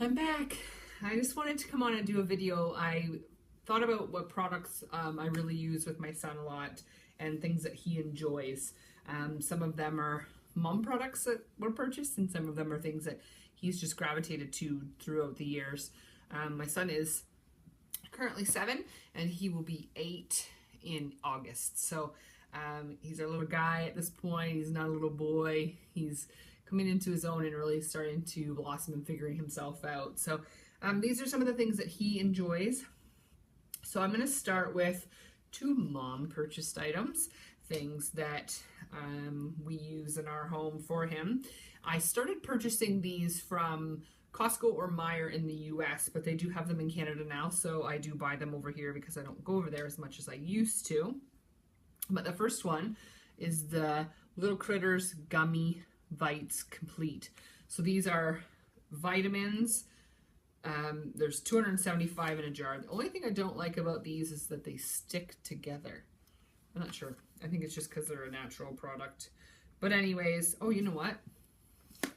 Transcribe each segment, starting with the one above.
I'm back. I just wanted to come on and do a video. I thought about what products I really use with my son a lot and things that he enjoys. Some of them are mom products that were purchased, and some of them are things that he's just gravitated to throughout the years. My son is currently 7 and he will be 8 in August. So he's our little guy at this point. He's not a little boy. He's coming into his own and really starting to blossom and figuring himself out. So these are some of the things that he enjoys. So I'm going to start with 2 mom purchased items, things that we use in our home for him. I started purchasing these from Costco or Meijer in the US, but they do have them in Canada now, so I do buy them over here because I don't go over there as much as I used to. But the first one is the Little Critters Gummy Vites Complete. So these are vitamins. There's 275 in a jar. The only thing I don't like about these is that they stick together. I'm not sure. I think it's just because they're a natural product. But anyways, oh, you know what? I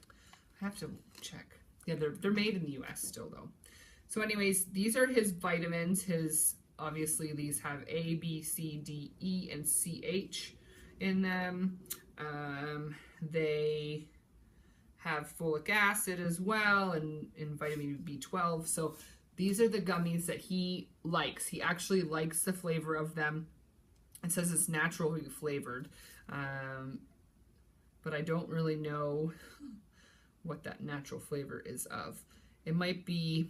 have to check. Yeah, they're made in the US still though. So anyways, these are his vitamins. Obviously these have A, B, C, D, E, and C, H in them. They have folic acid as well and vitamin B12. So these are the gummies that he likes. He actually likes the flavor of them. It says it's naturally flavored, but I don't really know what that natural flavor is of. It might be,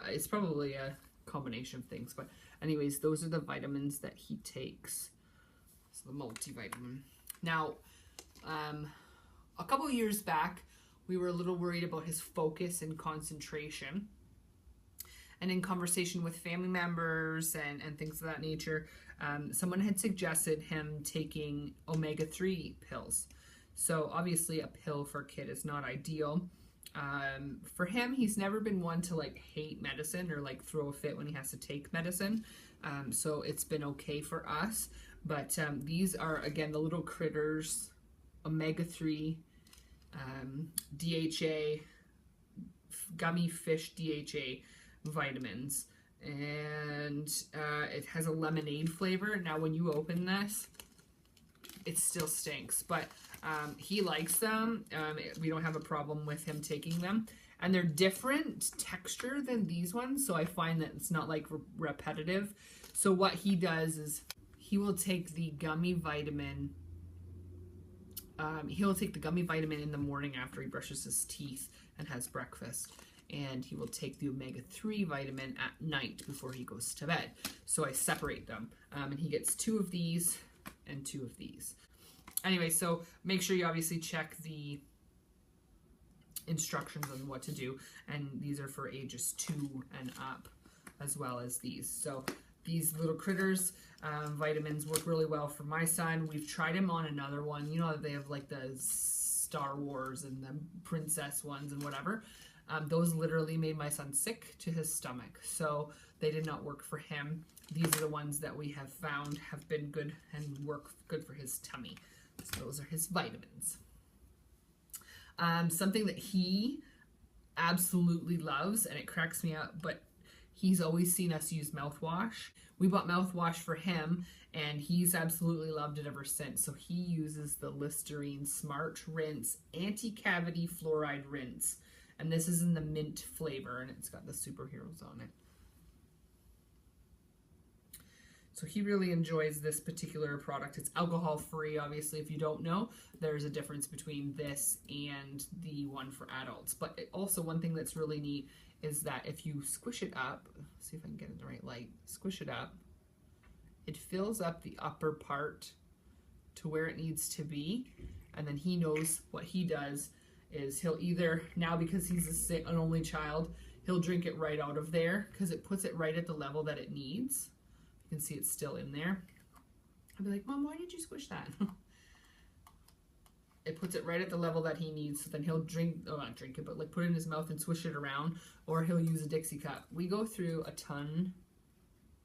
it's probably a combination of things, but anyways, those are the vitamins that he takes. So the multivitamin. Now, a couple of years back, we were a little worried about his focus and concentration. And in conversation with family members and things of that nature, someone had suggested him taking omega-3 pills. So obviously a pill for a kid is not ideal. For him, he's never been one to like hate medicine or like throw a fit when he has to take medicine. So it's been okay for us. But these are, again, the Little Critters omega-3 DHA, gummy fish DHA vitamins. And it has a lemonade flavor. Now when you open this, it still stinks, but he likes them. We don't have a problem with him taking them, and they're different texture than these ones, so I find that it's not like repetitive. So what he does is he will take the gummy vitamin. He'll take the gummy vitamin in the morning after he brushes his teeth and has breakfast, and he will take the omega-3 vitamin at night before he goes to bed. So I separate them, and he gets 2 of these and 2 of these. Anyway, so make sure you obviously check the instructions on what to do, and these are for ages 2 and up as well as these. So these Little Critters vitamins work really well for my son. We've tried him on another one. You know, they have like the Star Wars and the princess ones and whatever. Those literally made my son sick to his stomach, so they did not work for him. These are the ones that we have found have been good and work good for his tummy. So those are his vitamins. Something that he absolutely loves, and it cracks me up, but he's always seen us use mouthwash. We bought mouthwash for him, and he's absolutely loved it ever since. So he uses the Listerine Smart Rinse Anti-Cavity Fluoride Rinse. And this is in the mint flavor, and it's got the superheroes on it. So he really enjoys this particular product. It's alcohol-free, obviously. If you don't know, there's a difference between this and the one for adults. But also one thing that's really neat is that if you squish it up, see if I can get it in the right light, squish it up, it fills up the upper part to where it needs to be. And then he knows what he does is he'll either, now because he's an only child, he'll drink it right out of there because it puts it right at the level that it needs. You can see it's still in there. I'll be like, Mom, why did you squish that? It puts it right at the level that he needs, so then he'll drink, oh, not drink it, but like put it in his mouth and swish it around, or he'll use a Dixie cup. We go through a ton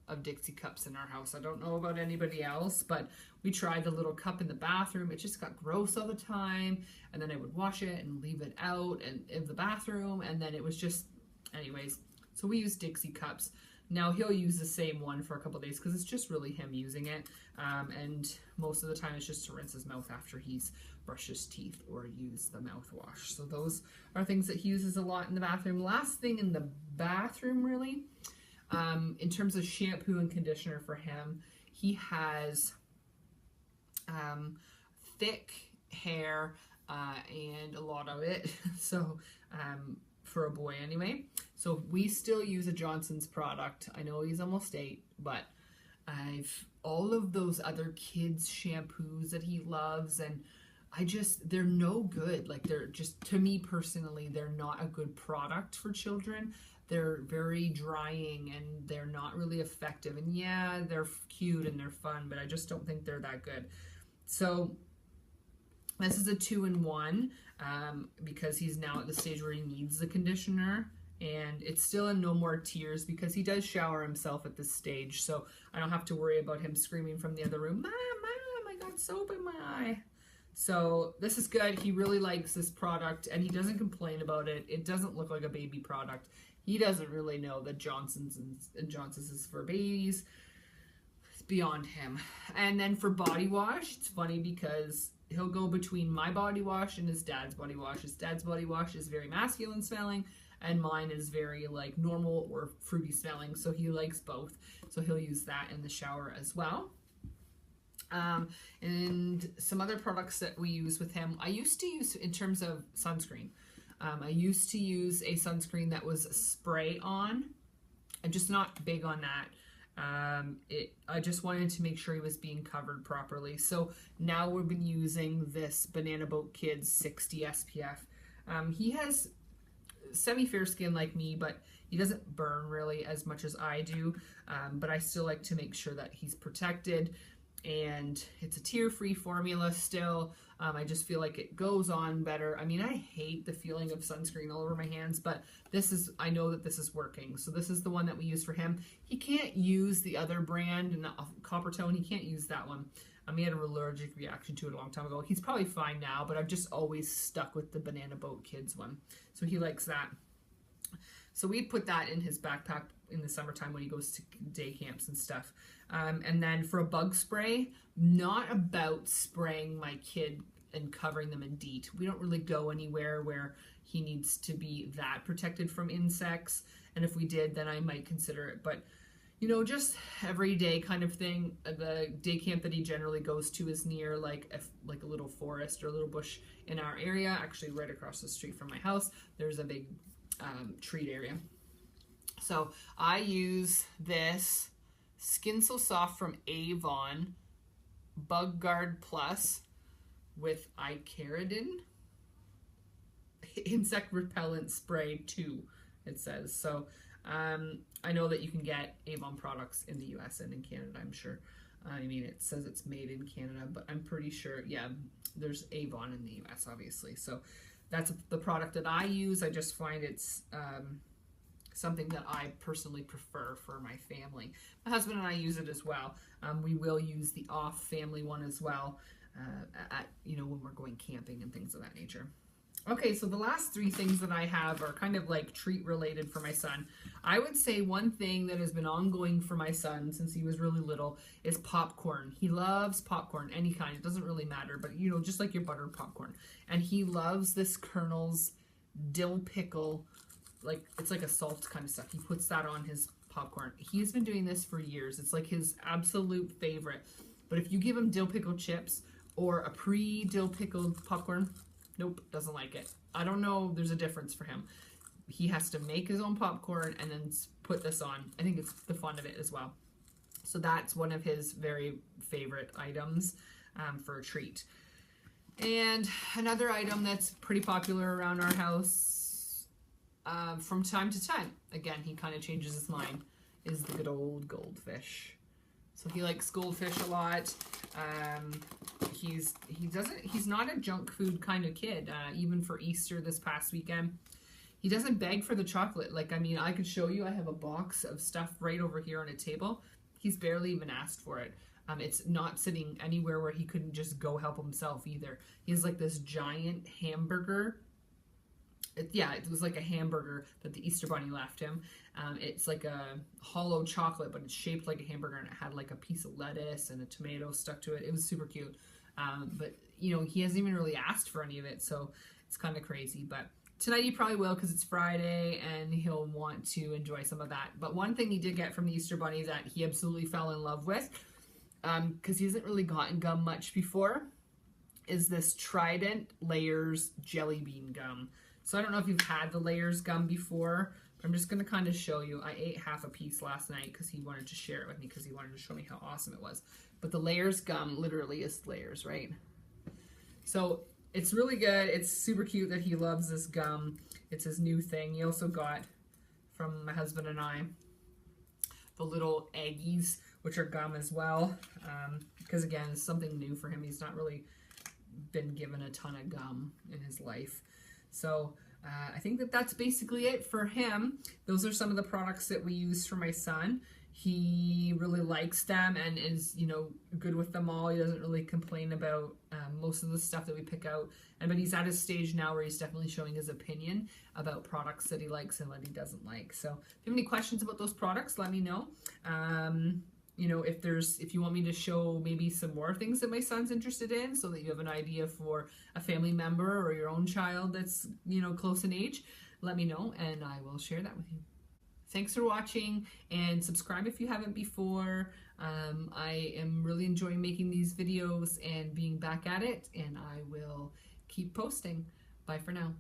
of Dixie cups in our house. I don't know about anybody else, but we tried the little cup in the bathroom. It just got gross all the time, and then I would wash it and leave it out and in the bathroom, and then it was just Anyways, so we use Dixie cups. Now he'll use the same one for a couple days because it's just really him using it. And most of the time it's just to rinse his mouth after he's brushed his teeth or used the mouthwash. So those are things that he uses a lot in the bathroom. Last thing in the bathroom, really, in terms of shampoo and conditioner for him, he has thick hair and a lot of it. So for a boy anyway. So we still use a Johnson's product. I know he's almost 8, but all of those other kids shampoos that he loves, and they're no good. Like, they're just, to me personally, they're not a good product for children. They're very drying and they're not really effective. And yeah, they're cute and they're fun, but I just don't think they're that good. So this is a 2-in-1 because he's now at the stage where he needs the conditioner. And it's still in No More Tears because he does shower himself at this stage. So I don't have to worry about him screaming from the other room, Mom, Mom, I got soap in my eye. So this is good. He really likes this product and he doesn't complain about it. It doesn't look like a baby product. He doesn't really know that Johnson's is for babies. It's beyond him. And then for body wash, it's funny because he'll go between my body wash and his dad's body wash. His dad's body wash is very masculine smelling, and mine is very like normal or fruity smelling, so he likes both. So he'll use that in the shower as well. And some other products that we use with him, I used to use in terms of sunscreen. I used to use a sunscreen that was spray on. I'm just not big on that. I just wanted to make sure he was being covered properly. So now we've been using this Banana Boat Kids 60 SPF. He has semi-fair skin like me, but he doesn't burn really as much as I do. But I still like to make sure that he's protected. And it's a tear-free formula still. I just feel like it goes on better. I mean, I hate the feeling of sunscreen all over my hands, but I know that this is working. So this is the one that we use for him. He can't use the other brand, and Copper Tone, he can't use that one. He had an allergic reaction to it a long time ago. He's probably fine now, but I've just always stuck with the Banana Boat Kids one. So he likes that. So we put that in his backpack in the summertime when he goes to day camps and stuff. And then for a bug spray, not about spraying my kid and covering them in DEET. We don't really go anywhere where he needs to be that protected from insects. And if we did, then I might consider it. But, you know, just everyday kind of thing. The day camp that he generally goes to is near like a little forest or a little bush in our area. Actually, right across the street from my house, there's a big treat area. So I use this Skin So Soft from Avon Bug Guard Plus with icaridin insect repellent spray 2, it says. So I know that you can get Avon products in the US and in Canada, I'm sure. I mean, it says it's made in Canada, but I'm pretty sure, yeah, there's Avon in the US, obviously. So that's the product that I use. I just find it's something that I personally prefer for my family. My husband and I use it as well. We will use the Off family one as well, when we're going camping and things of that nature. Okay, so the last 3 things that I have are kind of like treat related for my son. I would say one thing that has been ongoing for my son since he was really little is popcorn. He loves popcorn, any kind. It doesn't really matter, but you know, just like your buttered popcorn. And he loves this Colonel's dill pickle, like it's like a salt kind of stuff. He puts that on his popcorn. He's been doing this for years. It's like his absolute favorite. But if you give him dill pickle chips or a pre-dill pickled popcorn, nope, doesn't like it. I don't know, there's a difference for him. He has to make his own popcorn and then put this on. I think it's the fun of it as well. So that's one of his very favorite items for a treat. And another item that's pretty popular around our house from time to time, again, he kind of changes his mind, is the good old Goldfish. So he likes Goldfish a lot. He's not a junk food kind of kid. Even for Easter this past weekend, he doesn't beg for the chocolate. Like, I mean, I could show you, I have a box of stuff right over here on a table. He's barely even asked for it. It's not sitting anywhere where he couldn't just go help himself either. He has like this giant hamburger Yeah, it was like a hamburger that the Easter Bunny left him. It's like a hollow chocolate, but it's shaped like a hamburger, and it had like a piece of lettuce and a tomato stuck to it. It was super cute. But, you know, he hasn't even really asked for any of it, so it's kind of crazy. But tonight he probably will, because it's Friday, and he'll want to enjoy some of that. But one thing he did get from the Easter Bunny that he absolutely fell in love with, because he hasn't really gotten gum much before, is this Trident Layers Jelly Bean Gum. So I don't know if you've had the Layers gum before, but I'm just going to kind of show you. I ate half a piece last night because he wanted to share it with me, because he wanted to show me how awesome it was. But the Layers gum literally is layers, right? So it's really good. It's super cute that he loves this gum. It's his new thing. He also got, from my husband and I, the little Eggies, which are gum as well. Because again, it's something new for him. He's not really been given a ton of gum in his life. So I think that that's basically it for him. Those are some of the products that we use for my son. He really likes them and is, you know, good with them all. He doesn't really complain about most of the stuff that we pick out. But he's at a stage now where he's definitely showing his opinion about products that he likes and what he doesn't like. So if you have any questions about those products, let me know. You know, if you want me to show maybe some more things that my son's interested in, so that you have an idea for a family member or your own child that's, you know, close in age, let me know and I will share that with you. Thanks for watching, and subscribe if you haven't before. I am really enjoying making these videos and being back at it, and I will keep posting. Bye for now.